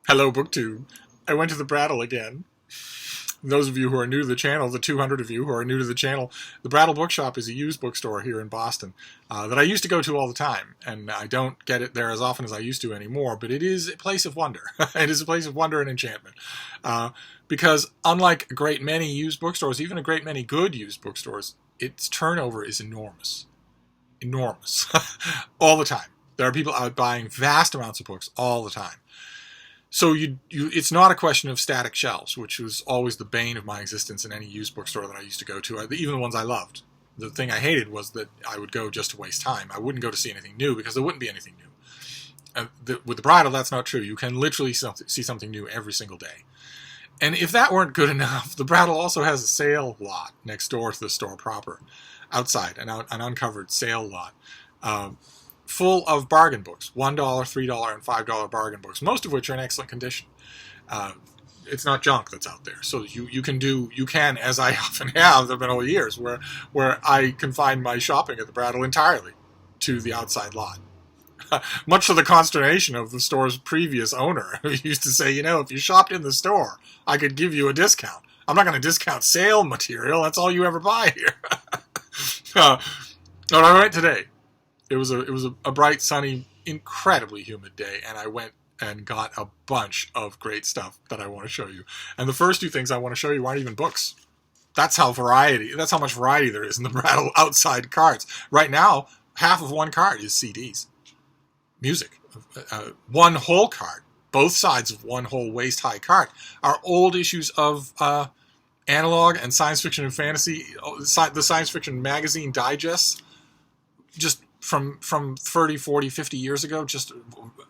Hello, BookTube. I went to the Brattle again. Those of you who are new to the channel, the 200 of you who are new to the channel, the Brattle bookshop is a used bookstore here in Boston that I used to go to all the time, and I don't get it there as often as I used to anymore, but it is a place of wonder. It is a place of wonder and enchantment. Because unlike a great many used bookstores, even a great many good used bookstores, its turnover is enormous. Enormous. All the time. There are people out buying vast amounts of books all the time. So it's not a question of static shelves, which was always the bane of my existence in any used bookstore that I used to go to, even the ones I loved. The thing I hated was that I would go just to waste time. I wouldn't go to see anything new because there wouldn't be anything new. With the Brattle, that's not true. You can literally see something new every single day. And if that weren't good enough, the Brattle also has a sale lot next door to the store proper, outside, an uncovered sale lot. Full of bargain books, $1, $3, and $5 bargain books, most of which are in excellent condition. It's not junk that's out there. So you can, as I often have, there have been over years, where I confine my shopping at the Brattle entirely to the outside lot. Much to the consternation of the store's previous owner, who used to say, if you shopped in the store, I could give you a discount. I'm not going to discount sale material. That's all you ever buy here. But I went today. It was a bright, sunny, incredibly humid day, and I went and got a bunch of great stuff that I want to show you. And the first two things I want to show you aren't even books. That's how much variety there is in the Brattle outside carts. Right now, half of one cart is CDs. Music. One whole cart, both sides of one whole waist-high cart, are old issues of analog and science fiction and fantasy, the science fiction magazine digests, just from 30, 40, 50 years ago, just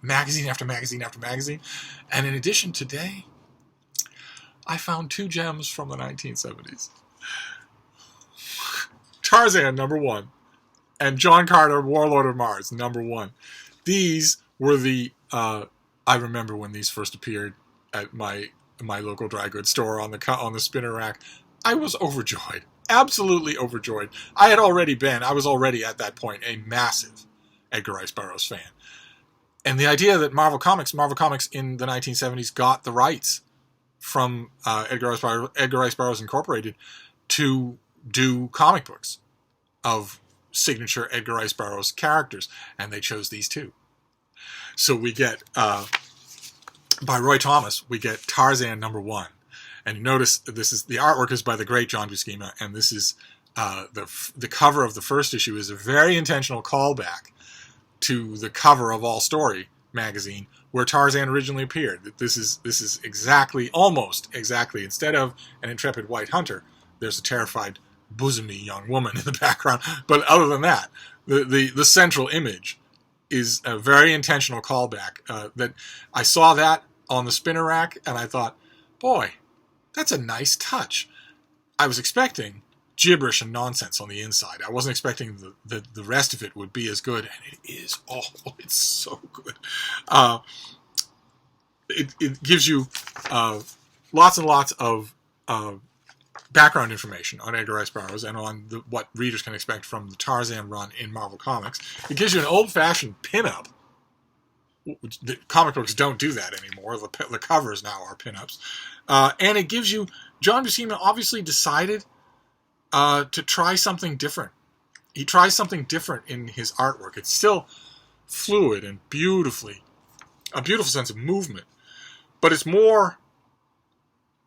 magazine after magazine after magazine. And in addition, today, I found two gems from the 1970s. Tarzan, #1, and John Carter, Warlord of Mars, #1. These were I remember when these first appeared at my local dry goods store on the spinner rack. I was overjoyed. Absolutely overjoyed. I was already at that point a massive Edgar Rice Burroughs fan. And the idea that Marvel Comics in the 1970s got the rights from Edgar Rice Burroughs Incorporated to do comic books of signature Edgar Rice Burroughs characters, and they chose these two. So we get, by Roy Thomas, we get Tarzan #1. And you notice the artwork is by the great John Buscema, and this is the cover of the first issue is a very intentional callback to the cover of All Story magazine, where Tarzan originally appeared. This is almost exactly, instead of an intrepid white hunter, there's a terrified, bosomy young woman in the background. But other than that, the central image is a very intentional callback. That I saw that on the spinner rack, and I thought, boy, that's a nice touch. I was expecting gibberish and nonsense on the inside. I wasn't expecting the rest of it would be as good, and it is. Oh, it's so good. It gives you lots and lots of background information on Edgar Rice Burroughs and on what readers can expect from the Tarzan run in Marvel Comics. It gives you an old-fashioned pinup. The comic books don't do that anymore. The covers now are pinups. And it gives you... John Buscema obviously decided to try something different. He tries something different in his artwork. It's still fluid and a beautiful sense of movement, but it's more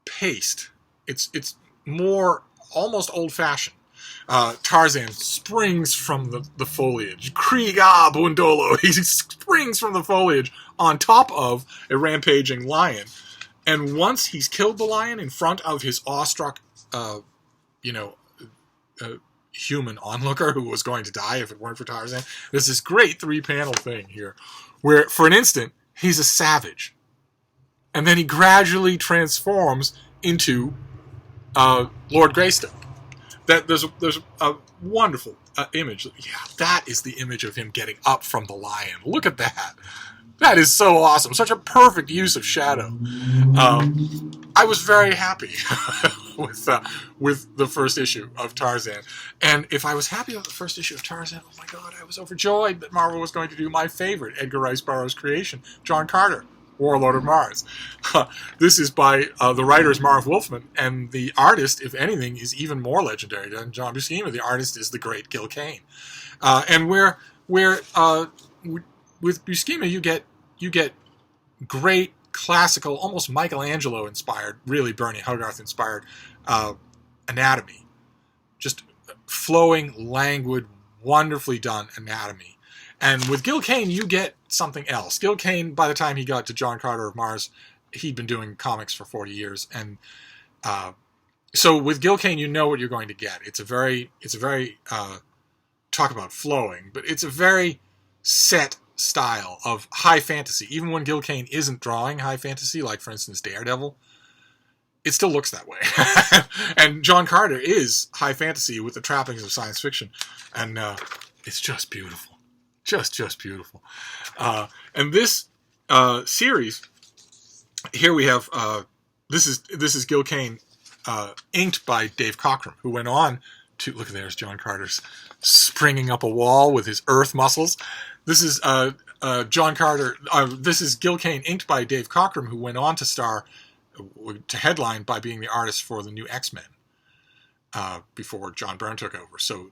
paced. It's more almost old-fashioned. Tarzan springs from the foliage. Kriega Bundolo. He springs from the foliage on top of a rampaging lion. And once he's killed the lion in front of his awestruck, human onlooker who was going to die if it weren't for Tarzan, there's this great 3-panel thing here where, for an instant, he's a savage. And then he gradually transforms into Lord Greystoke. There's a wonderful image. Yeah, that is the image of him getting up from the lion. Look at that. That is so awesome. Such a perfect use of shadow. I was very happy with the first issue of Tarzan. And if I was happy with the first issue of Tarzan, oh my God, I was overjoyed that Marvel was going to do my favorite Edgar Rice Burroughs creation, John Carter, Warlord of Mars. This is by the writer is Marv Wolfman, and the artist, if anything, is even more legendary than John Buscema. The artist is the great Gil Kane. And where with Buscema you get great classical, almost Michelangelo inspired, really Bernie Hogarth inspired anatomy, just flowing, languid, wonderfully done anatomy. And with Gil Kane, you get something else. Gil Kane, by the time he got to John Carter of Mars, he'd been doing comics for 40 years, and so with Gil Kane, you know what you're going to get. It's a very talk about flowing, but it's a very set style of high fantasy. Even when Gil Kane isn't drawing high fantasy, like for instance Daredevil, it still looks that way. And John Carter is high fantasy with the trappings of science fiction, and it's just beautiful, just beautiful. And this series here we have this is Gil Kane inked by Dave Cockrum, who went on to look. There's John Carter's springing up a wall with his earth muscles. This is John Carter. This is Gil Kane inked by Dave Cockrum, who went on to headline by being the artist for the new X-Men before John Byrne took over. So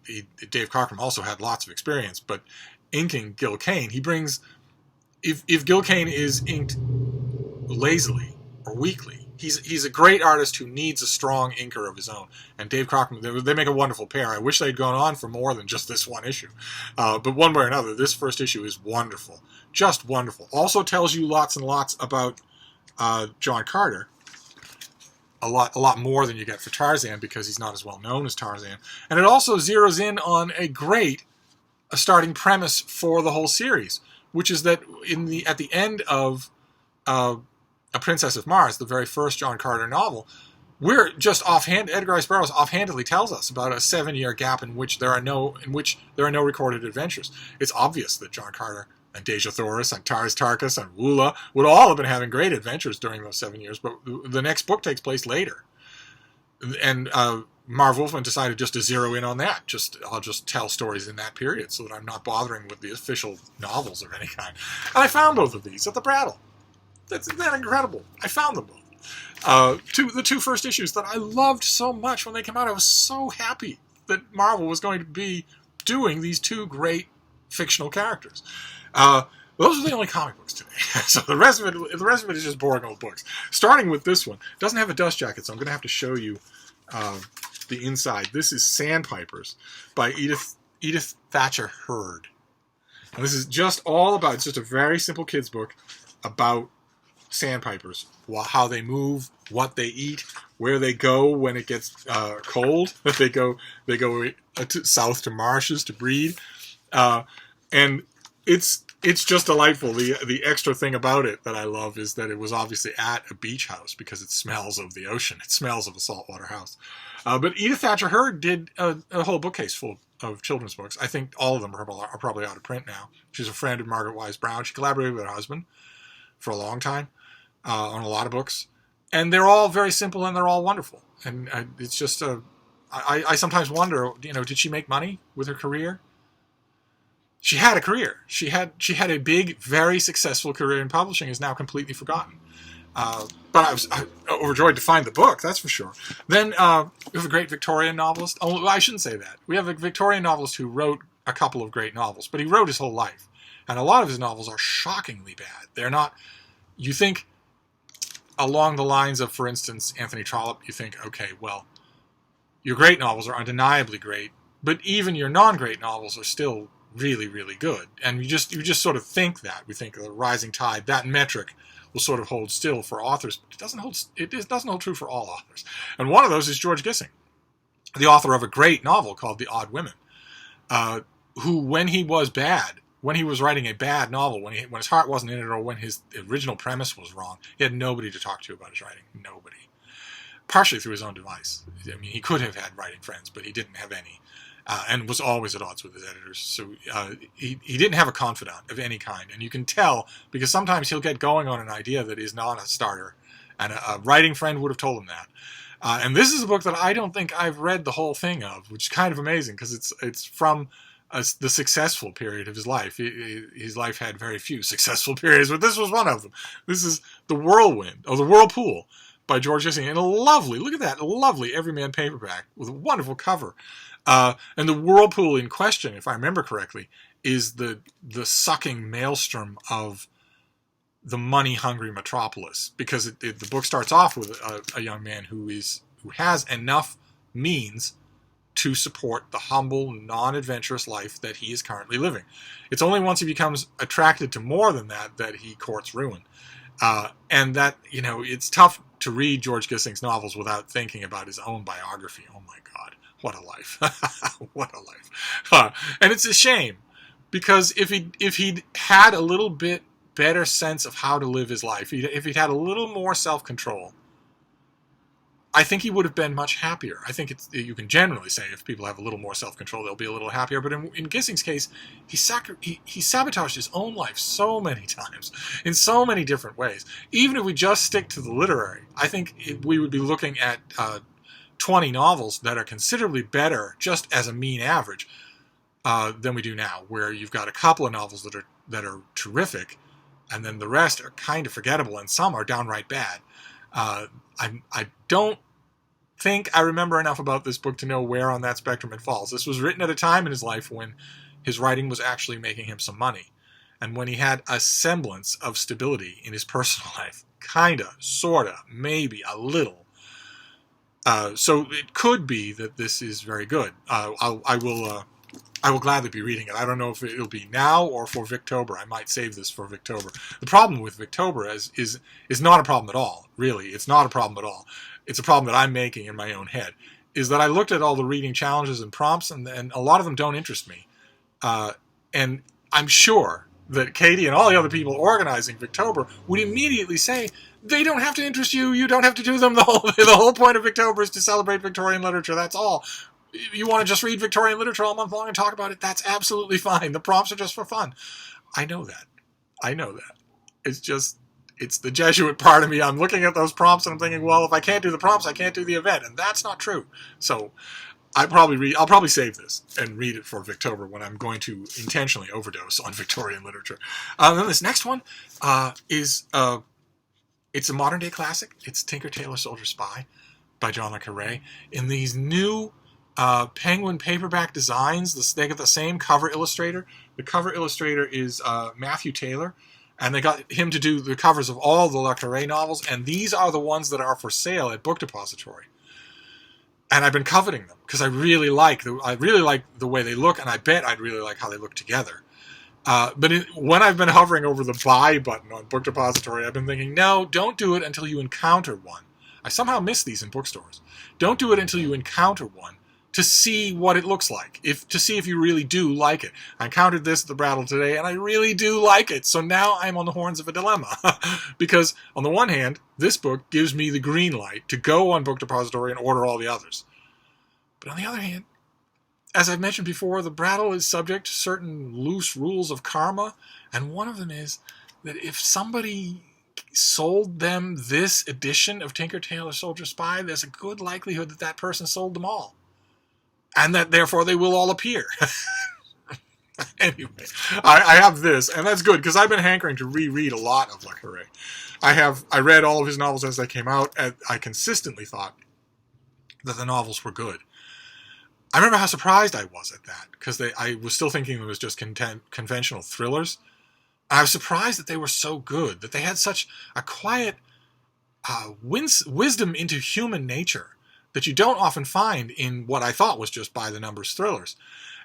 Dave Cockrum also had lots of experience, but inking Gil Kane, he brings. If Gil Kane is inked lazily or weakly, he's a great artist who needs a strong inker of his own. And Dave Cockrum, they make a wonderful pair. I wish they'd gone on for more than just this one issue. But one way or another, this first issue is wonderful. Just wonderful. Also tells you lots and lots about John Carter. A lot more than you get for Tarzan, because he's not as well known as Tarzan. And it also zeroes in on a starting premise for the whole series, which is that at the end of A Princess of Mars, the very first John Carter novel, we're just Edgar Rice Burroughs offhandedly tells us about a 7-year gap in which there are no recorded adventures. It's obvious that John Carter and Dejah Thoris and Tars Tarkas and Woola would all have been having great adventures during those 7 years, but the next book takes place later. And Marv Wolfman decided just to zero in on that. I'll just tell stories in that period so that I'm not bothering with the official novels of any kind. And I found both of these at the Brattle. Isn't that incredible? I found them both. The two first issues that I loved so much when they came out. I was so happy that Marvel was going to be doing these two great fictional characters. Those are the only comic books today. So the rest of it is just boring old books. Starting with this one, it doesn't have a dust jacket, so I'm going to have to show you the inside. This is Sandpipers by Edith Thatcher Hurd, and this is just all about. It's just a very simple kids book about sandpipers, how they move, what they eat, where they go when it gets cold. They go south to marshes to breed, and it's just delightful. The extra thing about it that I love is that it was obviously at a beach house, because it smells of the ocean. It smells of a saltwater house. But Edith Thatcher Hurd did a whole bookcase full of children's books. I think all of them are probably out of print now. She's a friend of Margaret Wise Brown. She collaborated with her husband for a long time on a lot of books, and they're all very simple and they're all wonderful. And it's just I sometimes wonder, did she make money with her career? She had a career. She had a big, very successful career in publishing, is now completely forgotten. But I was overjoyed to find the book, that's for sure. Then we have a great Victorian novelist. Oh, I shouldn't say that. We have a Victorian novelist who wrote a couple of great novels, but he wrote his whole life. And a lot of his novels are shockingly bad. They're not... You think along the lines of, for instance, Anthony Trollope, you think, okay, well, your great novels are undeniably great, but even your non-great novels are still really, really good. And you just sort of think that. We think the rising tide, that metric will sort of hold still for authors, but it doesn't hold true for all authors. And one of those is George Gissing, the author of a great novel called The Odd Women, who, when he was writing a bad novel, when his heart wasn't in it, or when his original premise was wrong, he had nobody to talk to about his writing. Nobody. Partially through his own device. I mean, he could have had writing friends, but he didn't have any. And was always at odds with his editors. So he didn't have a confidant of any kind. And you can tell, because sometimes he'll get going on an idea that is not a starter. And a writing friend would have told him that. And this is a book that I don't think I've read the whole thing of, which is kind of amazing, because it's from the successful period of his life. His life had very few successful periods, but this was one of them. This is The Whirlwind, or The Whirlpool, by George Gissing, and a lovely, look at that, a lovely Everyman paperback with a wonderful cover. And the whirlpool in question, if I remember correctly, is the sucking maelstrom of the money-hungry metropolis, because the book starts off with a young man who has enough means to support the humble, non-adventurous life that he is currently living. It's only once he becomes attracted to more than that he courts ruin. And that, it's tough to read George Gissing's novels without thinking about his own biography. Oh my God, what a life. What a life. And it's a shame, because if he'd had a little bit better sense of how to live his life, if he'd had a little more self-control, I think he would have been much happier. I think you can generally say if people have a little more self-control, they'll be a little happier. But in Gissing's case, he sabotaged his own life so many times, in so many different ways. Even if we just stick to the literary, I think we would be looking at 20 novels that are considerably better, just as a mean average, than we do now, where you've got a couple of novels that are terrific, and then the rest are kind of forgettable, and some are downright bad. I don't think I remember enough about this book to know where on that spectrum it falls. This was written at a time in his life when his writing was actually making him some money, and when he had a semblance of stability in his personal life. Kinda, sorta, maybe, a little. So it could be that this is very good. I will gladly be reading it. I don't know if it'll be now or for Victober. I might save this for Victober. The problem with Victober is not a problem at all. Really, it's not a problem at all. It's a problem that I'm making in my own head. Is that I looked at all the reading challenges and prompts, and a lot of them don't interest me. And I'm sure that Katie and all the other people organizing Victober would immediately say, they don't have to interest you. You don't have to do them. The whole point of Victober is to celebrate Victorian literature. That's all. You want to just read Victorian literature all month long and talk about it, that's absolutely fine. The prompts are just for fun. I know that. It's the Jesuit part of me. I'm looking at those prompts and I'm thinking, well, if I can't do the prompts, I can't do the event. And that's not true. So I'll probably save this and read it for Victober when I'm going to intentionally overdose on Victorian literature. Then this next one is it's a modern day classic. It's Tinker, Tailor, Soldier, Spy by John le Carré. In these new Penguin paperback designs, they got the same cover illustrator. The cover illustrator is Matthew Taylor, and they got him to do the covers of all the le Carré novels, and these are the ones that are for sale at Book Depository. And I've been coveting them because I really like the way they look, and I bet I'd really like how they look together. But when I've been hovering over the buy button on Book Depository, I've been thinking, no, don't do it until you encounter one. I somehow miss these in bookstores. Don't do it until you encounter one, to see what it looks like, to see if you really do like it. I encountered this at the Brattle today, and I really do like it. So now I'm on the horns of a dilemma. Because on the one hand, this book gives me the green light to go on Book Depository and order all the others. But on the other hand, as I've mentioned before, the Brattle is subject to certain loose rules of karma, and one of them is that if somebody sold them this edition of Tinker, Tailor, Soldier, Spy, there's a good likelihood that that person sold them all. And that, therefore, they will all appear. Anyway, I have this, and that's good, because I've been hankering to reread a lot of le Carré. I read all of his novels as they came out, and I consistently thought that the novels were good. I remember how surprised I was at that, because I was still thinking it was just conventional thrillers. I was surprised that they were so good, that they had such a quiet wisdom into human nature that you don't often find in what I thought was just by-the-numbers thrillers.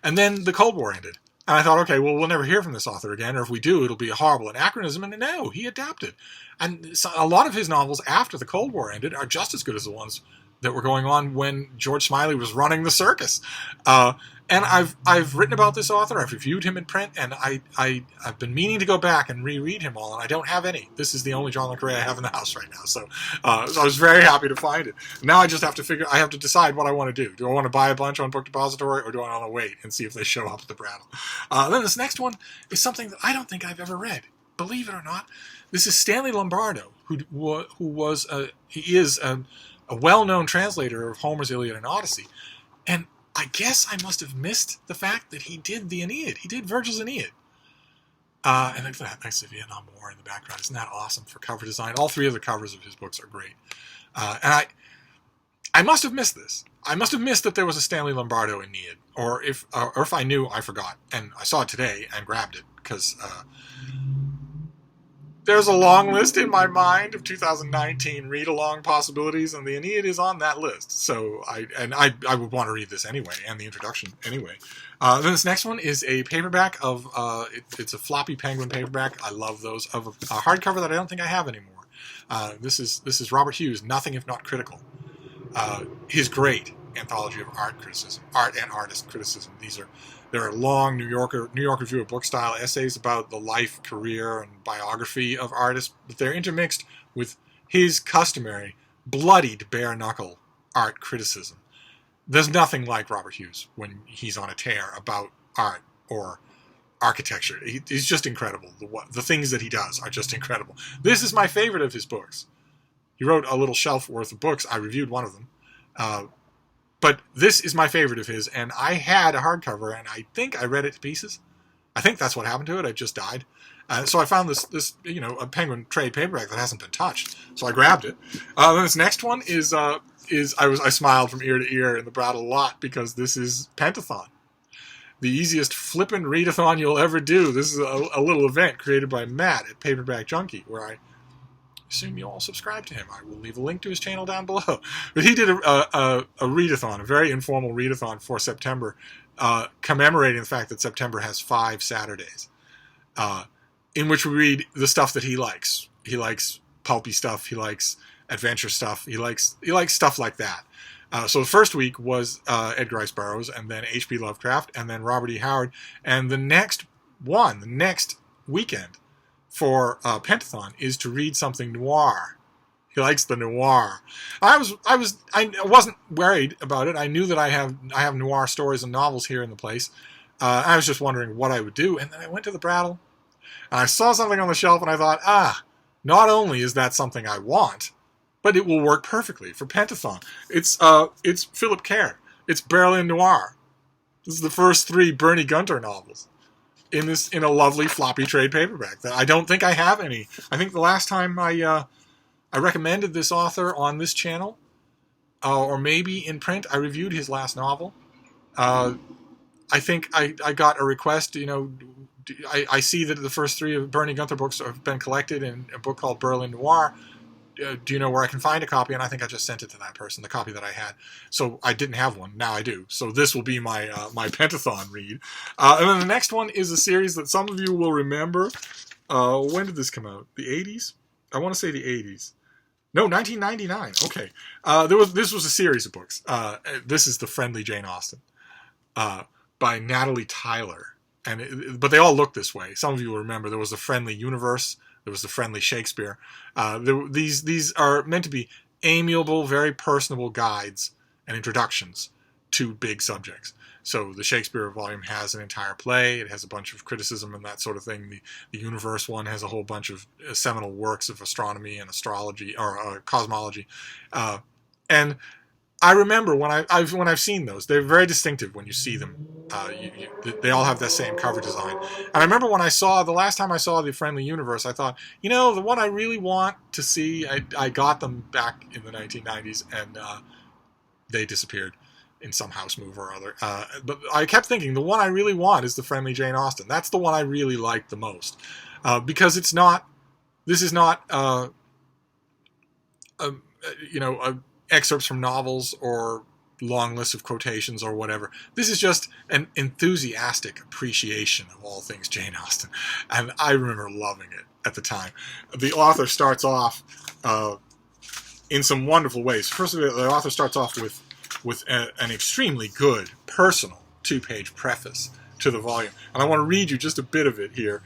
And then the Cold War ended. And I thought, okay, well, we'll never hear from this author again, or if we do, it'll be a horrible anachronism. And no, he adapted. And so a lot of his novels after the Cold War ended are just as good as the ones that were going on when George Smiley was running the circus. And I've written about this author, I've reviewed him in print, and I've been meaning to go back and reread him all, and I don't have any. This is the only John le Carré I have in the house right now, so I was very happy to find it. Now I just have to I have to decide what I want to do. Do I want to buy a bunch on Book Depository, or do I want to wait and see if they show up at the Brattle? Then this next one is something that I don't think I've ever read. Believe it or not, this is Stanley Lombardo, who is a well-known translator of Homer's Iliad and Odyssey. And I guess I must have missed the fact that he did the Aeneid. He did Virgil's Aeneid. And look at that nice Vietnam War in the background. Isn't that awesome for cover design? All three of the covers of his books are great. And I must have missed this. I must have missed that there was a Stanley Lombardo Aeneid, or if I knew, I forgot. And I saw it today and grabbed it because there's a long list in my mind of 2019 read-along possibilities, and the Aeneid is on that list. So I would want to read this anyway, and the introduction anyway. Then this next one is a paperback of it's a floppy Penguin paperback. I love those, of a hardcover that I don't think I have anymore. This is Robert Hughes' Nothing If Not Critical. His great anthology of art criticism, art and artist criticism. There are long New York Review of Book style essays about the life, career, and biography of artists, but they're intermixed with his customary bloodied bare-knuckle art criticism. There's nothing like Robert Hughes when he's on a tear about art or architecture. He's just incredible. The things that he does are just incredible. This is my favorite of his books. He wrote a little shelf worth of books. I reviewed one of them. But this is my favorite of his, and I had a hardcover, and I think I read it to pieces. I think that's what happened to it. It just died. So I found this a Penguin trade paperback that hasn't been touched. So I grabbed it. Then this next one is I smiled from ear to ear in the Brattle lot because this is Pentathon, the easiest flippin' readathon you'll ever do. This is a little event created by Matt at Paperback Junkie, where I assume you all subscribe to him. I will leave a link to his channel down below. But he did a readathon, a very informal readathon for September, commemorating the fact that September has 5 Saturdays, in which we read the stuff that he likes. He likes pulpy stuff. He likes adventure stuff. He likes stuff like that. So the first week was Edgar Rice Burroughs, and then H.P. Lovecraft, and then Robert E. Howard. And the next weekend for Pentathon is to read something noir. He likes the noir. I wasn't worried about it. I knew that I have noir stories and novels here in the place. I was just wondering what I would do, and then I went to the Brattle, and I saw something on the shelf, and I thought, not only is that something I want, but it will work perfectly for Pentathon. It's Philip Kerr. It's Berlin Noir. This is the first 3 Bernie Gunter novels in a lovely floppy trade paperback that I don't think I have any. I think the last time I recommended this author on this channel, or maybe in print, I reviewed his last novel. I think I got a request. I see that the first 3 of Bernie Gunter books have been collected in a book called Berlin Noir. Do you know where I can find a copy? And I think I just sent it to that person, the copy that I had. So I didn't have one. Now I do. So this will be my my Pentathon read. And then the next one is a series that some of you will remember. When did this come out? The 80s? I want to say the 80s. No, 1999. Okay. This was a series of books. This is The Friendly Jane Austen by Natalie Tyler. But they all look this way. Some of you will remember there was The Friendly Universe. There was The Friendly Shakespeare. These are meant to be amiable, very personable guides and introductions to big subjects. So the Shakespeare volume has an entire play. It has a bunch of criticism and that sort of thing. The Universe one has a whole bunch of seminal works of astronomy and astrology, or cosmology. And I remember when I've seen those, they're very distinctive when you see them. They all have that same cover design. And I remember when the last time I saw The Friendly Universe, I thought, the one I really want to see, I got them back in the 1990s, and they disappeared in some house move or other. But I kept thinking, the one I really want is The Friendly Jane Austen. That's the one I really like the most. Because this is not, excerpts from novels or long lists of quotations or whatever. This is just an enthusiastic appreciation of all things Jane Austen. And I remember loving it at the time. The author starts off in some wonderful ways. First of all, the author starts off with an extremely good, personal 2-page preface to the volume. And I want to read you just a bit of it here.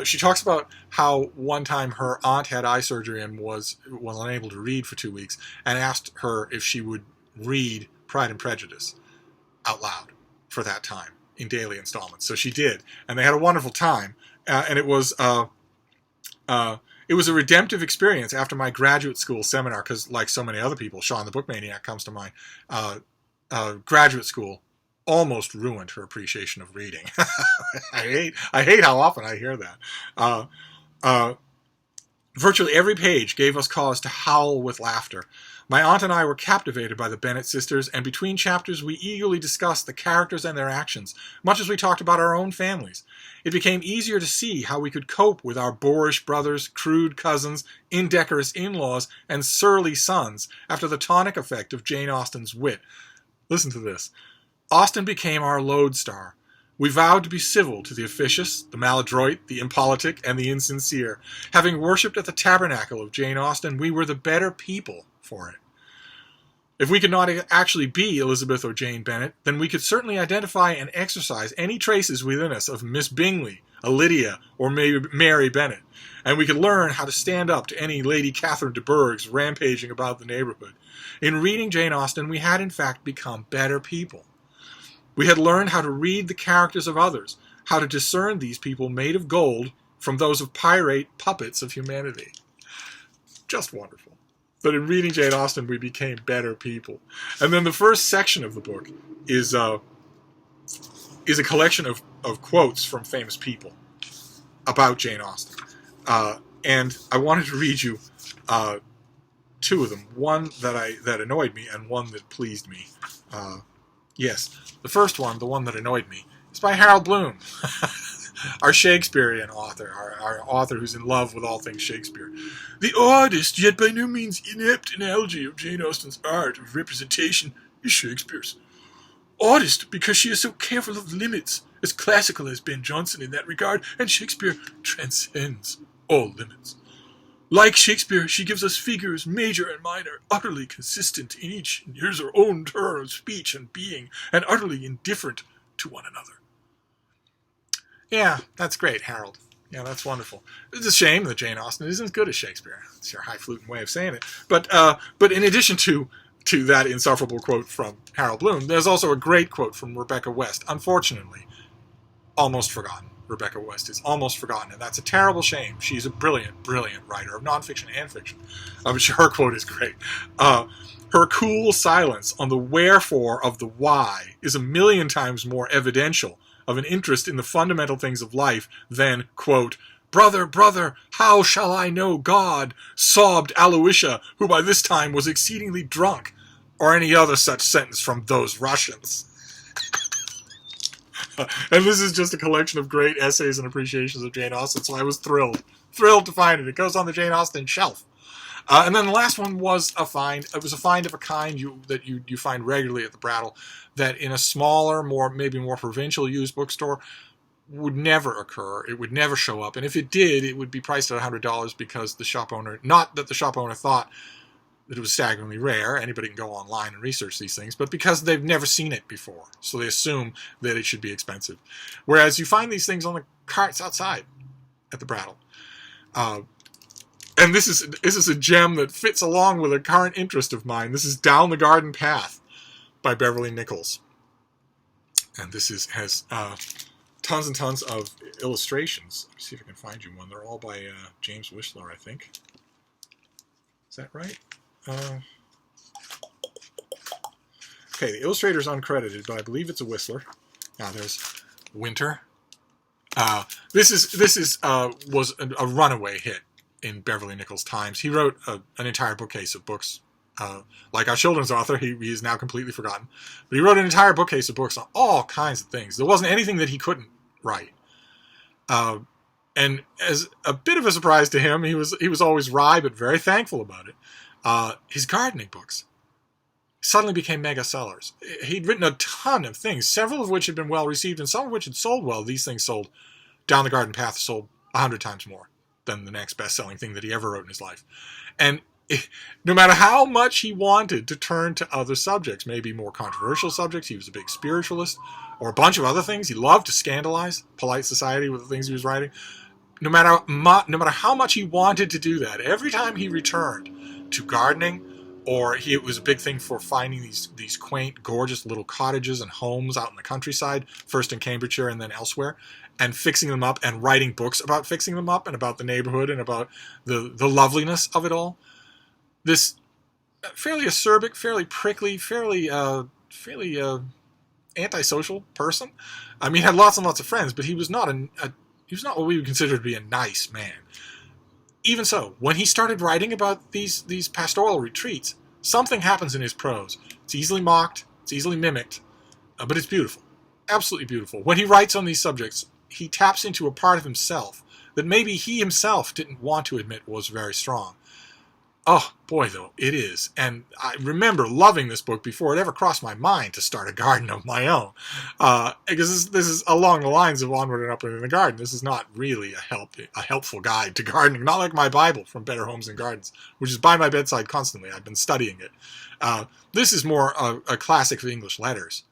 She talks about how one time her aunt had eye surgery and was unable to read for 2 weeks, and asked her if she would read Pride and Prejudice out loud for that time in daily installments. So she did, and they had a wonderful time. And it was a redemptive experience after my graduate school seminar, because like so many other people, Sean the Book Maniac comes to mind. Graduate school almost ruined her appreciation of reading. I hate how often I hear that. Uh, Virtually every page gave us cause to howl with laughter. My aunt and I were captivated by the Bennet sisters, and between chapters we eagerly discussed the characters and their actions, much as we talked about our own families. It became easier to see how we could cope with our boorish brothers, crude cousins, indecorous in-laws, and surly sons after the tonic effect of Jane Austen's wit. Listen to this. Austen became our lodestar. We vowed to be civil to the officious, the maladroit, the impolitic, and the insincere. Having worshipped at the tabernacle of Jane Austen, we were the better people for it. If we could not actually be Elizabeth or Jane Bennet, then we could certainly identify and exercise any traces within us of Miss Bingley, a Lydia, or maybe Mary Bennet, and we could learn how to stand up to any Lady Catherine de Bourghs rampaging about the neighborhood. In reading Jane Austen, we had in fact become better people. We had learned how to read the characters of others, how to discern these people made of gold from those of pirate puppets of humanity. Just wonderful. But in reading Jane Austen, we became better people. And then the first section of the book is a collection of quotes from famous people about Jane Austen. And I wanted to read you two of them. One that annoyed me and one that pleased me. Yes, the first one, the one that annoyed me, is by Harold Bloom, our Shakespearean author, our author who's in love with all things Shakespeare. The oddest, yet by no means inept analogy of Jane Austen's art of representation is Shakespeare's. Oddest because she is so careful of limits, as classical as Ben Jonson in that regard, and Shakespeare transcends all limits. Like Shakespeare, she gives us figures, major and minor, utterly consistent in each, and here's her own turn of speech and being, and utterly indifferent to one another. Yeah, that's great, Harold. Yeah, that's wonderful. It's a shame that Jane Austen isn't as good as Shakespeare. It's your highfalutin way of saying it. But in addition to that insufferable quote from Harold Bloom, there's also a great quote from Rebecca West, unfortunately, almost forgotten. Rebecca West is almost forgotten, and that's a terrible shame. She's a brilliant, brilliant writer of nonfiction and fiction. Her quote is great. Her cool silence on the wherefore of the why is 1,000,000 times more evidential of an interest in the fundamental things of life than, quote, "Brother, brother, how shall I know God?" sobbed Aloysia, who by this time was exceedingly drunk, or any other such sentence from those Russians. And this is just a collection of great essays and appreciations of Jane Austen, so I was thrilled to find it. It goes on the Jane Austen shelf. And then the last one was a find. It was a find of a kind that you find regularly at the Brattle, that in a smaller, maybe more provincial used bookstore would never occur. It would never show up. And if it did, it would be priced at $100 because the shop owner, not that the shop owner thought that it was staggeringly rare. Anybody can go online and research these things, but because they've never seen it before, so they assume that it should be expensive. Whereas you find these things on the carts outside at the Brattle. And this is a gem that fits along with a current interest of mine. This is Down the Garden Path by Beverly Nichols. And this has tons and tons of illustrations. Let me see if I can find you one. They're all by James Whistler, I think. Is that right? Okay, the illustrator's uncredited, but I believe it's a Whistler. Now there's Winter. This was a runaway hit in Beverly Nichols' times. He wrote an entire bookcase of books. Like our children's author, he is now completely forgotten. But he wrote an entire bookcase of books on all kinds of things. There wasn't anything that he couldn't write. And as a bit of a surprise to him, he was always wry but very thankful about it. His gardening books suddenly became mega sellers. He'd written a ton of things, several of which had been well received and some of which had sold well. These things sold. Down the Garden Path sold 100 times more than the next best-selling thing that he ever wrote in his life. And no matter how much he wanted to turn to other subjects, maybe more controversial subjects, he was a big spiritualist, or a bunch of other ththings. He loved to scandalize polite society with the things he was writing. No matter how much he wanted to do that, every time he returned to gardening, or it was a big thing for finding these quaint, gorgeous little cottages and homes out in the countryside, first in Cambridgeshire and then elsewhere, and fixing them up and writing books about fixing them up and about the neighborhood and about the loveliness of it all. This fairly acerbic, fairly prickly, fairly antisocial person. I mean, he had lots and lots of friends, but he was not he was not what we would consider to be a nice man. Even so, when he started writing about these pastoral retreats, something happens in his prose. It's easily mocked, it's easily mimicked, but it's beautiful. Absolutely beautiful. When he writes on these subjects, he taps into a part of himself that maybe he himself didn't want to admit was very strong. Oh, boy, though, it is. And I remember loving this book before it ever crossed my mind to start a garden of my own. Because this is along the lines of Onward and Upward in the Garden. This is not really a helpful guide to gardening. Not like my Bible, From Better Homes and Gardens, which is by my bedside constantly. I've been studying it. This is more a classic of English letters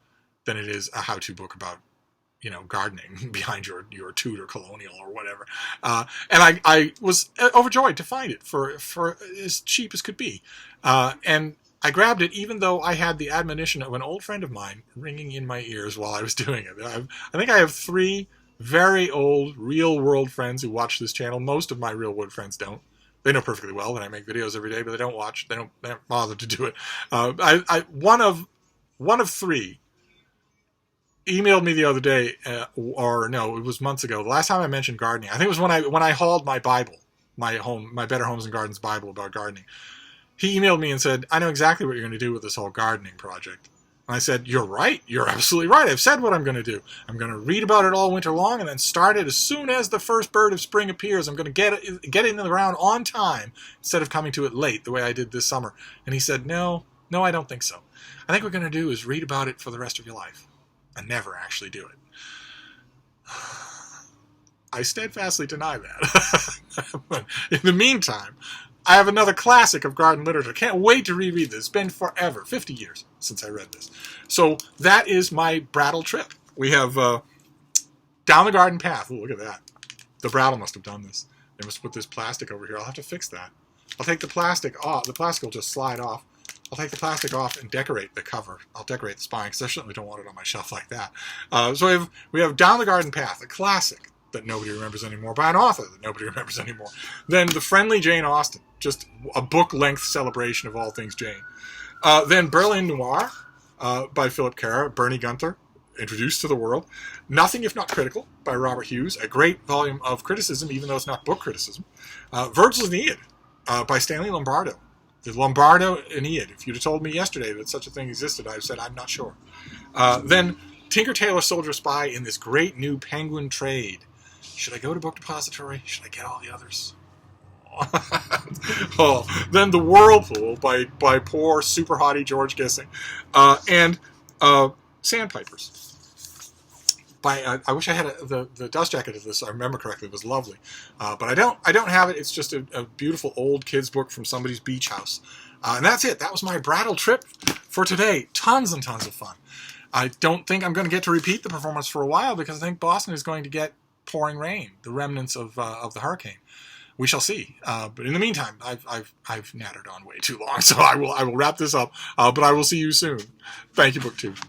than it is a how-to book about, gardening behind your Tudor colonial or whatever. And I was overjoyed to find it for as cheap as could be. And I grabbed it even though I had the admonition of an old friend of mine ringing in my ears while I was doing it. I think I have 3 very old, real-world friends who watch this channel. Most of my real-world friends don't. They know perfectly well that I make videos every day, but they don't watch. They don't bother to do it. One of 3 emailed me the other day, or no, it was months ago. The last time I mentioned gardening, I think it was when I hauled my Bible, my Better Homes and Gardens Bible about gardening. He emailed me and said, "I know exactly what you're going to do with this whole gardening project." And I said, "You're right. You're absolutely right. I've said what I'm going to do. I'm going to read about it all winter long and then start it as soon as the first bird of spring appears. I'm going to get it in the ground on time instead of coming to it late the way I did this summer." And he said, "No, I don't think so. I think what we're going to do is read about it for the rest of your life and never actually do it." I steadfastly deny that. But in the meantime, I have another classic of garden literature. Can't wait to reread this. It's been forever, 50 years since I read this. So that is my Brattle trip. We have Down the Garden Path. Ooh, look at that. The Brattle must have done this. They must put this plastic over here. I'll have to fix that. I'll take the plastic off. The plastic will just slide off. I'll take the plastic off and decorate the cover. I'll decorate the spine because I certainly don't want it on my shelf like that. So we have Down the Garden Path, a classic that nobody remembers anymore, by an author that nobody remembers anymore. Then The Friendly Jane Austen, just a book-length celebration of all things Jane. Then Berlin Noir by Philip Kerr, Bernie Gunther, introduced to the world. Nothing If Not Critical by Robert Hughes, a great volume of criticism, even though it's not book criticism. Virgil's Aeneid by Stanley Lombardo. The Lombardo Aeneid. If you'd have told me yesterday that such a thing existed, I'd have said, I'm not sure. Then Tinker Tailor Soldier Spy in this great new Penguin trade. Should I go to Book Depository? Should I get all the others? Then The Whirlpool by poor super hottie George Gissing. And Sandpipers. I wish I had the dust jacket of this. I remember correctly. It was lovely, but I don't have it. It's just a beautiful old kids book from somebody's beach house, and that's it. That was my Brattle trip for today. Tons and tons of fun. I don't think I'm going to get to repeat the performance for a while because I think Boston is going to get pouring rain, the remnants of the hurricane. We shall see. But in the meantime, I've nattered on way too long, so I will wrap this up. But I will see you soon. Thank you, BookTube.